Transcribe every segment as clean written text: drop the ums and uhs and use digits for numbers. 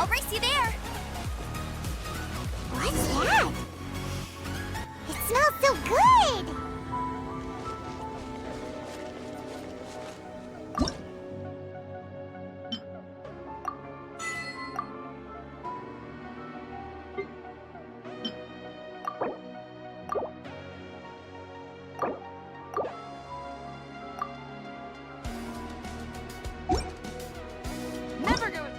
I'll race you there. What's that? It smells so good! Never going.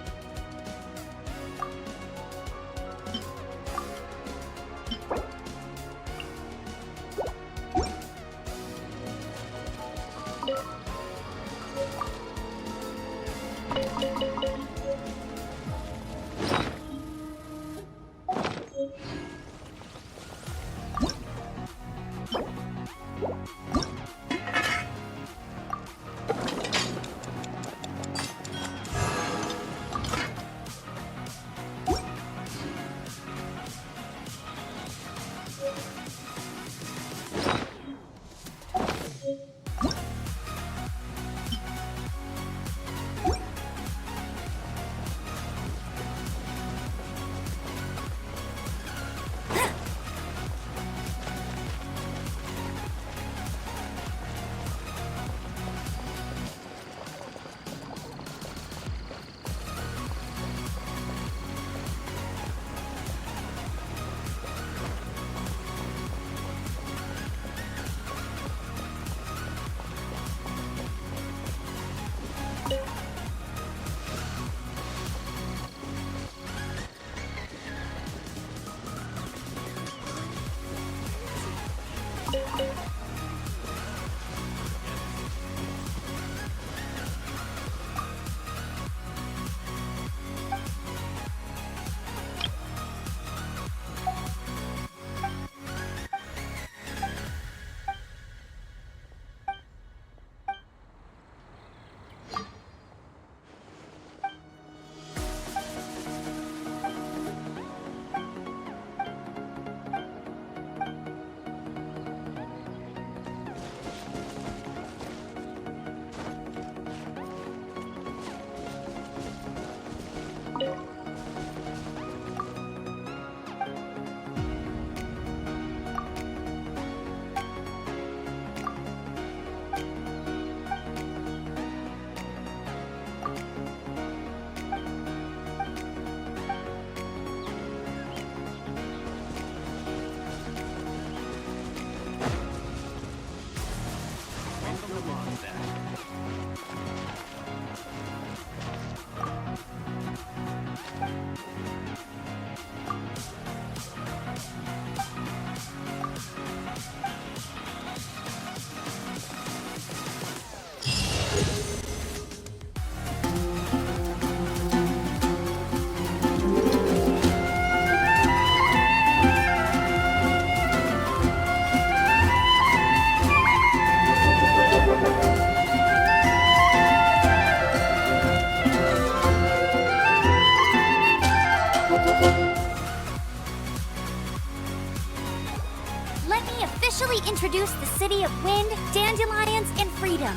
Let me officially introduce the city of wind, dandelions, and freedom.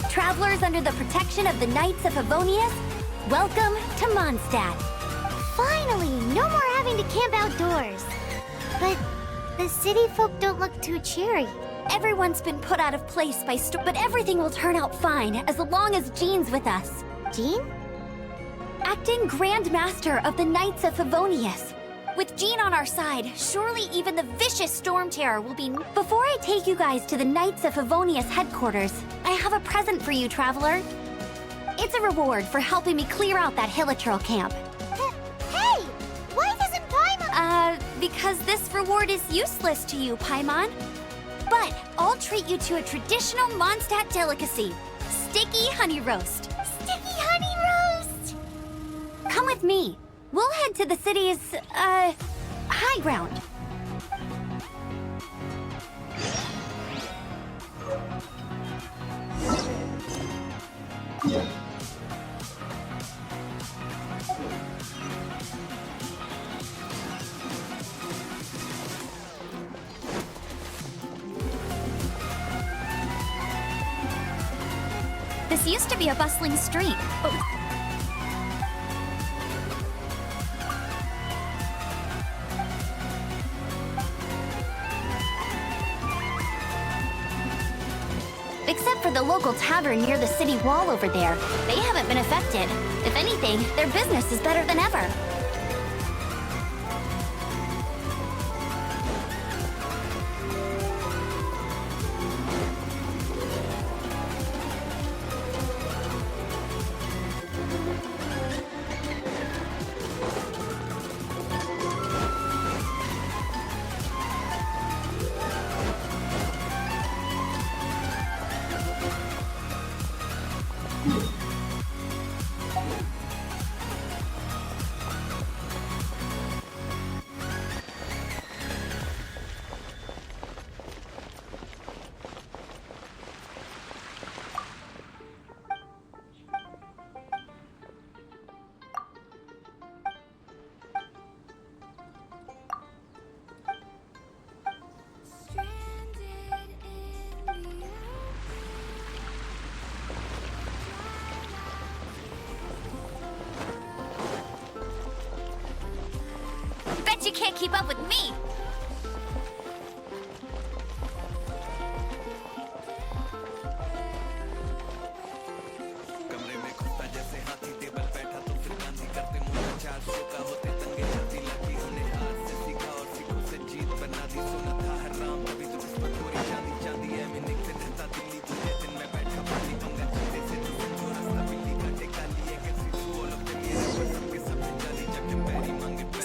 Travelers under the protection of the Knights of Favonius, welcome to Mondstadt. Finally, no more having to camp outdoors. But the city folk don't look too cheery. Everyone's been put out of place by but everything will turn out fine as long as Jean's with us. Jean? Acting Grand Master of the Knights of Favonius. With Jean on our side, surely even the vicious Storm Terror will be... Before I take you guys to the Knights of Favonius headquarters, I have a present for you, Traveler. It's a reward for helping me clear out that Hilichurl camp. Hey! Why doesn't Paimon... because this reward is useless to you, Paimon. But I'll treat you to a traditional Mondstadt delicacy, sticky honey roast. Sticky honey roast! Come with me. We'll head to the city's, high ground. This used to be a bustling street, but the local tavern near the city wall over there. They haven't been affected. If anything, their business is better than ever. Bet you can't keep up with me!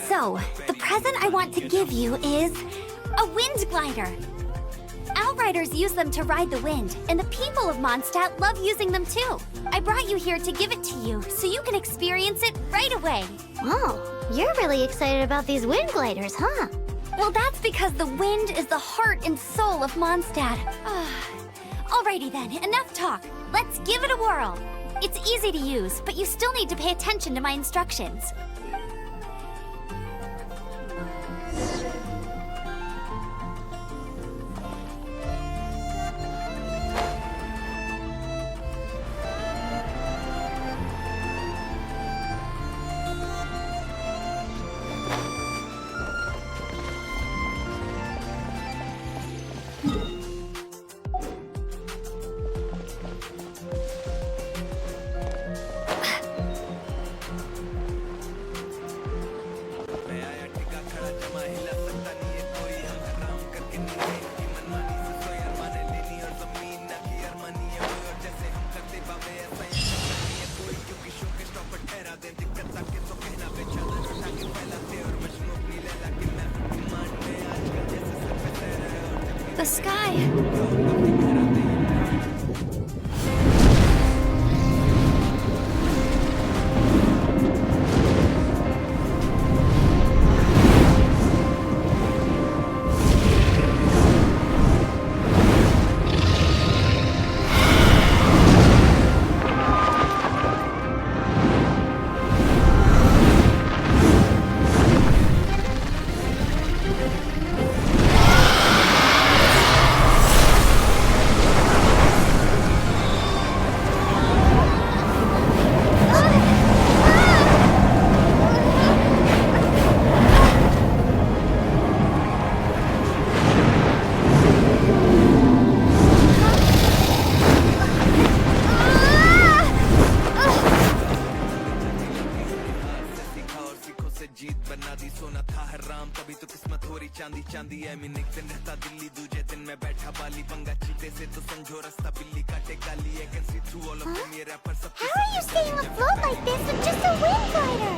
So, the present I want to give you is a wind glider. Outriders use them to ride the wind, and the people of Mondstadt love using them too. I brought you here to give it to you, so you can experience it right away. Oh, you're really excited about these wind gliders, huh? Well, that's because the wind is the heart and soul of Mondstadt. Alrighty then, enough talk. Let's give it a whirl. It's easy to use, but you still need to pay attention to my instructions. The sky. चांदी है मैं एक दिन रहता दिल्ली दूजे दिन मैं बैठा बाली पंगा चीते से तो समझो रास्ता बिल्ली काटे काली I can see through all of them ये रैपर सब How are you staying afloat like this with just a wind glider?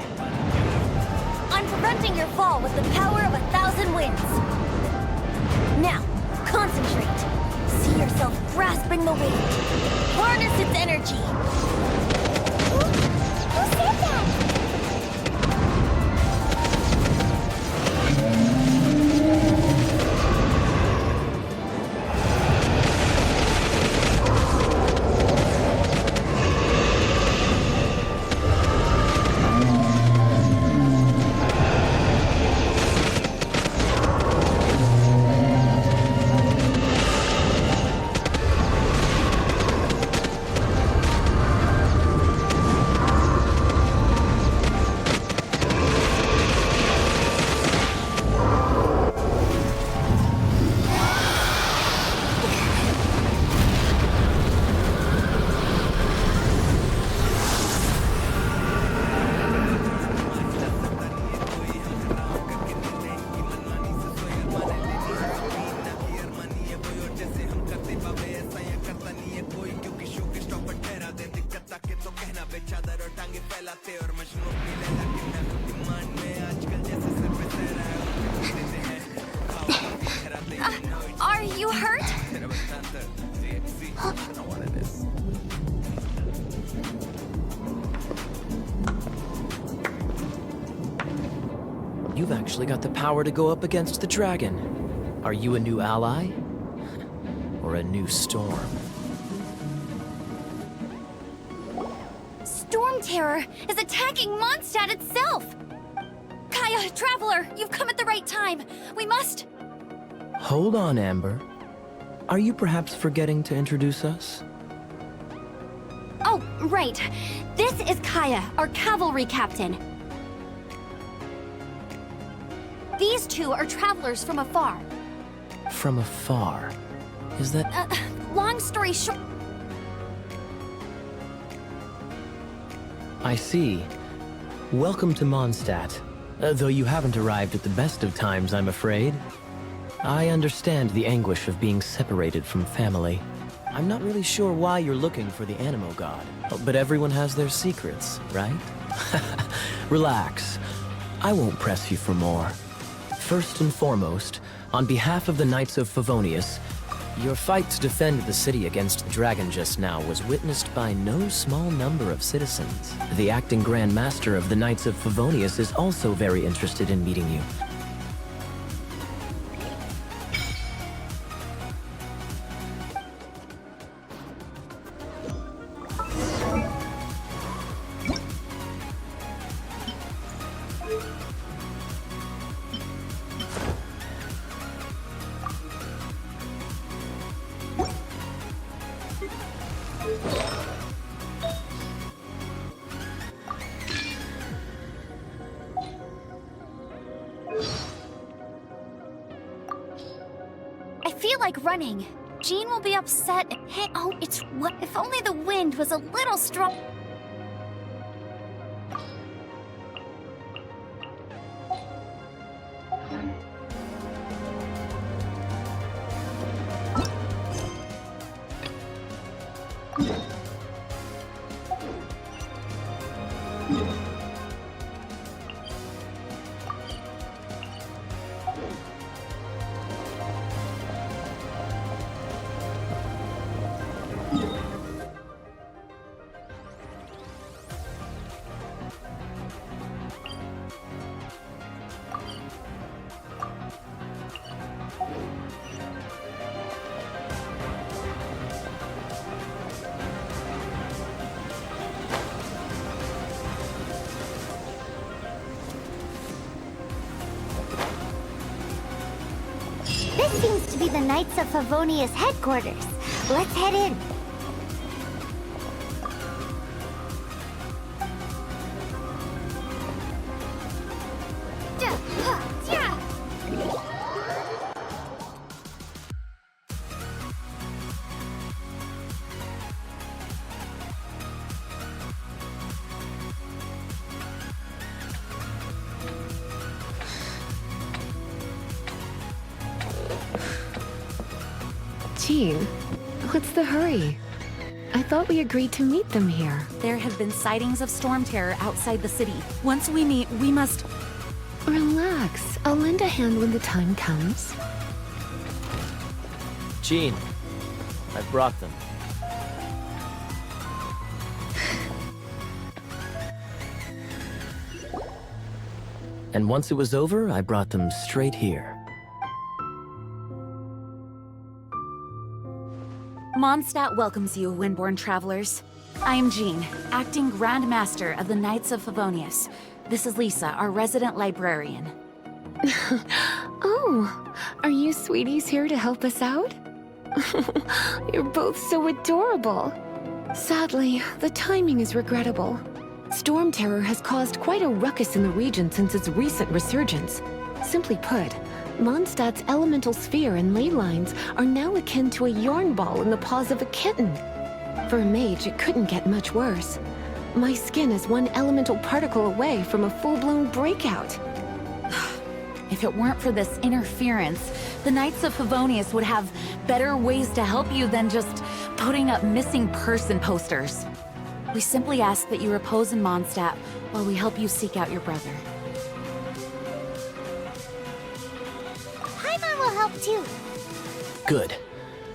I'm preventing your fall with the power of 1,000 winds. Now, concentrate. See yourself grasping the wind. Harness its energy. Who said that? पे चादर और टांगे फैलाते और मजनू अपनी लैला की demand में आजकल जैसे सर पे सर है देते हैं खाओ खराते Are you hurt? तेरा बतांतर CXC I don't know what it is. You've actually got the power to go up against the dragon. Are you a new ally? Or a new storm? Storm Terror is attacking Mondstadt itself! Kaya, Traveler, you've come at the right time. We must... Hold on, Amber. Are you perhaps forgetting to introduce us? Oh, right. This is Kaya, our cavalry captain. These two are travelers from afar. From afar? Is that... Long story short... I see. Welcome to Mondstadt. Though you haven't arrived at the best of times, I'm afraid. I understand the anguish of being separated from family. I'm not really sure why you're looking for the Animo God, but everyone has their secrets, right? Relax. I won't press you for more. First and foremost, on behalf of the Knights of Favonius, your fight to defend the city against the dragon just now was witnessed by no small number of citizens. The acting Grand Master of the Knights of Favonius is also very interested in meeting you. I feel like running. Jean will be upset. Hey, oh, it's what? If only the wind was a little strong. This seems to be the Knights of Favonius headquarters. Let's head in. Jean, what's the hurry? I thought we agreed to meet them here. There have been sightings of Storm Terror outside the city. Once we meet, we must... Relax. I'll lend a hand when the time comes. Jean, I brought them. And once it was over, I brought them straight here. Mondstadt welcomes you, Windborn travelers. I am Jean, acting Grand Master of the Knights of Favonius. This is Lisa, our resident librarian. Oh, are you sweeties here to help us out? You're both so adorable. Sadly, the timing is regrettable. Storm Terror has caused quite a ruckus in the region since its recent resurgence. Simply put, Mondstadt's elemental sphere and ley lines are now akin to a yarn ball in the paws of a kitten. For a mage, it couldn't get much worse. My skin is one elemental particle away from a full-blown breakout. If it weren't for this interference, the Knights of Favonius would have better ways to help you than just putting up missing person posters. We simply ask that you repose in Mondstadt while we help you seek out your brother. Paimon will help too. Good.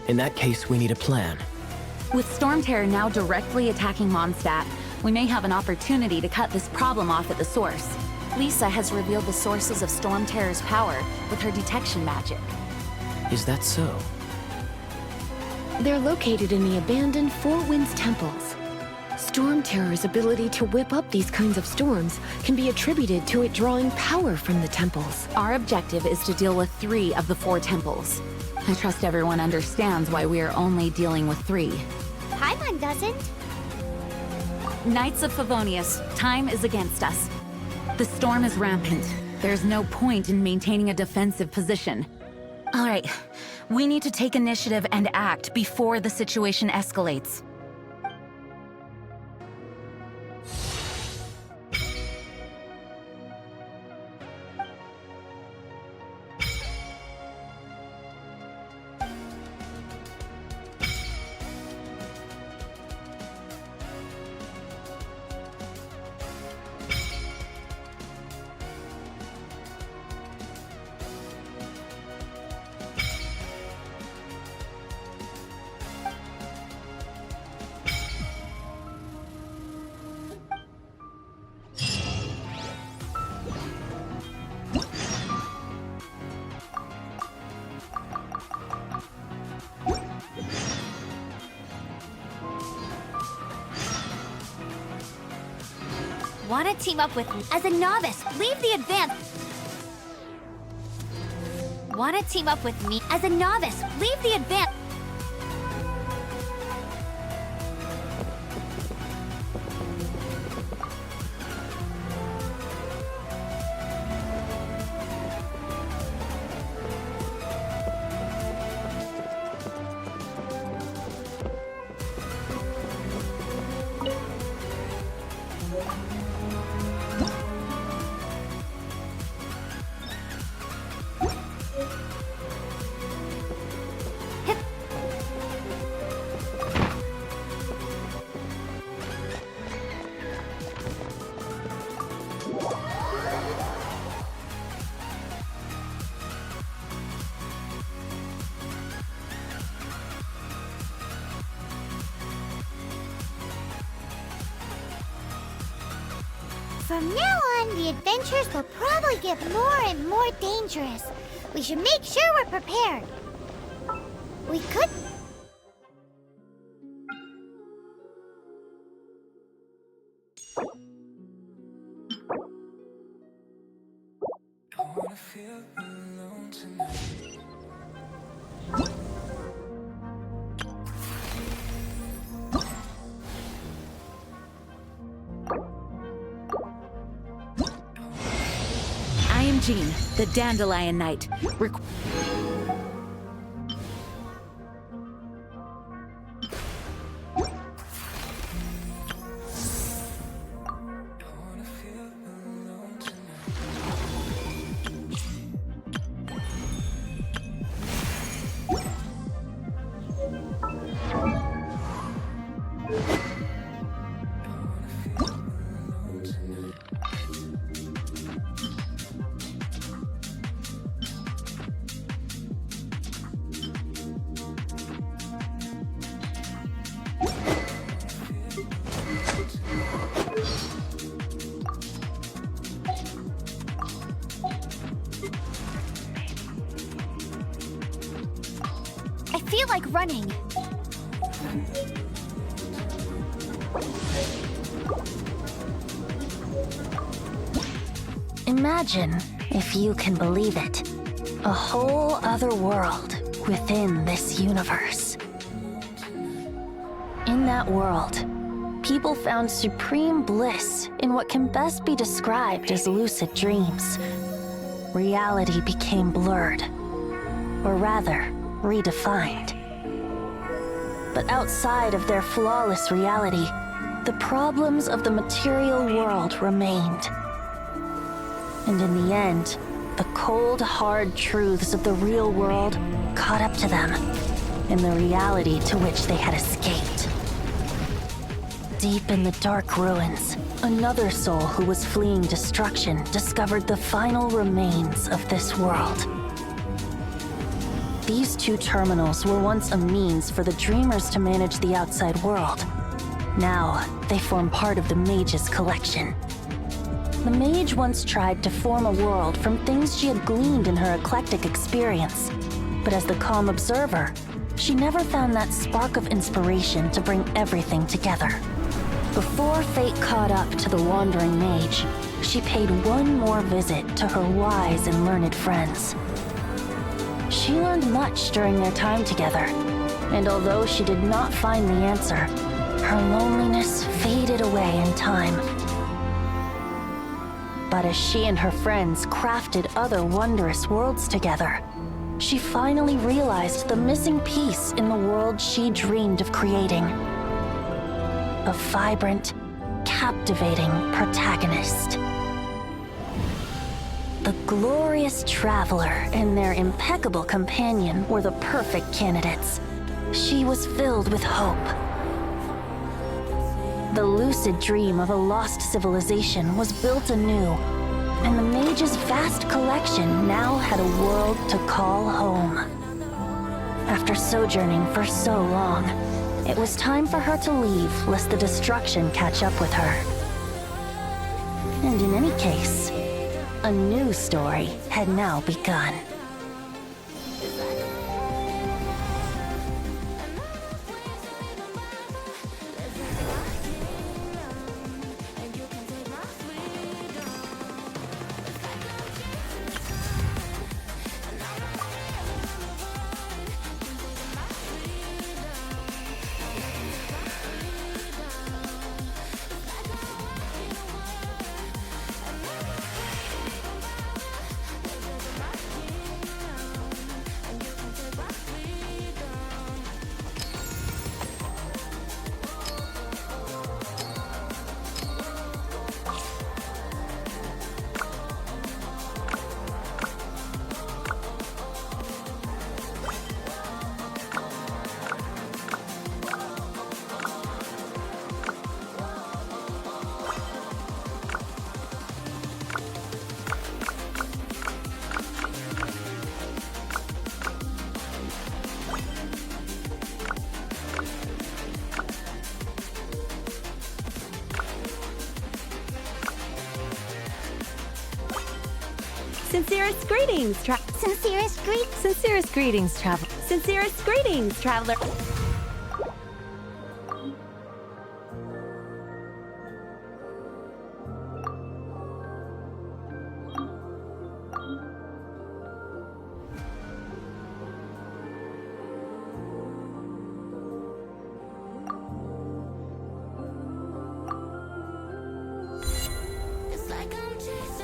In that case, we need a plan. With Storm Terror now directly attacking Mondstadt, we may have an opportunity to cut this problem off at the source. Lisa has revealed the sources of Storm Terror's power with her detection magic. Is that so? They're located in the abandoned Four Winds temples. Storm Terror's ability to whip up these kinds of storms can be attributed to it drawing power from the temples. Our objective is to deal with 3 of the 4 temples. I trust everyone understands why we are only dealing with 3. Paimon doesn't. Knights of Favonius, time is against us. The storm is rampant. There's no point in maintaining a defensive position. All right, we need to take initiative and act before the situation escalates. Wanna team up with me? As a novice, leave the advance. Wanna team up with me? As a novice, leave the advance. From now on, the adventures will probably get more and more dangerous. We should make sure we're prepared. We could... Wanna feel alone tonight. I am Jean, the Dandelion Knight. I feel like running. Imagine, if you can believe it, a whole other world within this universe. In that world, people found supreme bliss in what can best be described as lucid dreams. Reality became blurred, or rather, redefined. But outside of their flawless reality, the problems of the material world remained. And in the end, the cold, hard truths of the real world caught up to them in the reality to which they had escaped. Deep in the dark ruins, another soul who was fleeing destruction discovered the final remains of this world. These two terminals were once a means for the Dreamers to manage the outside world. Now, they form part of the Mage's collection. The Mage once tried to form a world from things she had gleaned in her eclectic experience. But as the calm observer, she never found that spark of inspiration to bring everything together. Before fate caught up to the wandering mage, she paid one more visit to her wise and learned friends. She learned much during their time together, and although she did not find the answer, her loneliness faded away in time. But as she and her friends crafted other wondrous worlds together, she finally realized the missing piece in the world she dreamed of creating. A vibrant, captivating protagonist. The glorious traveler and their impeccable companion were the perfect candidates. She was filled with hope. The lucid dream of a lost civilization was built anew, and the mage's vast collection now had a world to call home. After sojourning for so long, it was time for her to leave lest the destruction catch up with her. And in any case, a new story had now begun. Sincerest greetings, Sincerest greetings, traveler. Sincerest greetings, traveler. It's like I'm chasing